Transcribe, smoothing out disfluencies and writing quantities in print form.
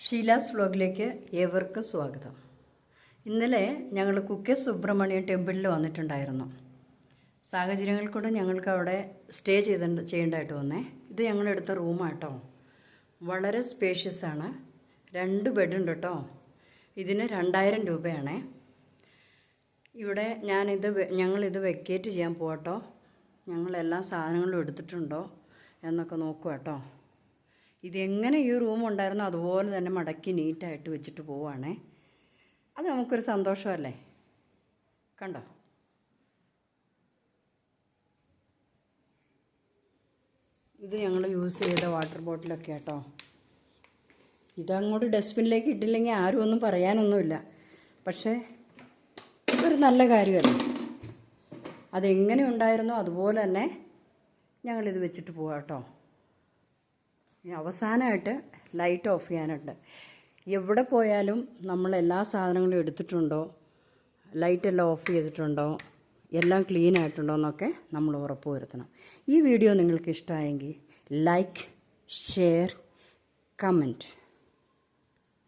ഷീലാസ് വ്ലോഗിലേക്ക് ഏവർക്കും സ്വാഗതം. ഇന്നലെ ഞങ്ങൾ കുക്കെ സുബ്രഹ്മണ്യ ടെമ്പിളിൽ വന്നിട്ടുണ്ടായിരുന്നു. സാഹചര്യങ്ങൾ കൊണ്ട് ഞങ്ങൾക്ക് അവിടെ സ്റ്റേ ചെയ്യേണ്ടതായിട്ട് വന്നേ. ഇത് ഞങ്ങളെടുത്ത റൂമാട്ടോ. വളരെ സ്പേഷ്യസ് ആണ്. 2 ബെഡുണ്ട് കേട്ടോ. ഇതിന് 2000 രൂപയാണേ. ഇവിടെ ഞങ്ങളിത് വെക്കേറ്റ് ചെയ്യാൻ പോകട്ടോ. ഞങ്ങളെല്ലാ സാധനങ്ങളും എടുത്തിട്ടുണ്ടോ എന്നൊക്കെ നോക്കുക കേട്ടോ. ഇതെങ്ങനെ ഈ റൂം ഉണ്ടായിരുന്നോ അതുപോലെ തന്നെ മടക്കി നീറ്റായിട്ട് വെച്ചിട്ട് പോവുകയാണേ. അത് നമുക്കൊരു സന്തോഷമല്ലേ. കണ്ടോ, ഇത് ഞങ്ങൾ യൂസ് ചെയ്ത വാട്ടർ ബോട്ടിലൊക്കെ കേട്ടോ. ഇതങ്ങോട്ട് ഡസ്റ്റ്ബിന്നിലേക്ക് ഇട്ടില്ലെങ്കിൽ ആരും ഒന്നും പറയാനൊന്നുമില്ല. പക്ഷേ ഒരു നല്ല കാര്യമല്ലേ. അതെങ്ങനെ ഉണ്ടായിരുന്നോ അതുപോലെ തന്നെ ഞങ്ങളിത് വെച്ചിട്ട് പോവാം കേട്ടോ. അവസാനമായിട്ട് ലൈറ്റ് ഓഫ് ചെയ്യാനുണ്ട്. എവിടെ പോയാലും നമ്മൾ എല്ലാ സാധനങ്ങളും എടുത്തിട്ടുണ്ടോ, ലൈറ്റെല്ലാം ഓഫ് ചെയ്തിട്ടുണ്ടോ, എല്ലാം ക്ലീൻ ആയിട്ടുണ്ടോ എന്നൊക്കെ നമ്മൾ ഉറപ്പ് വരുത്തണം. ഈ വീഡിയോ നിങ്ങൾക്ക് ഇഷ്ടമായെങ്കിൽ ലൈക്ക്, ഷെയർ, കമൻറ്റ്.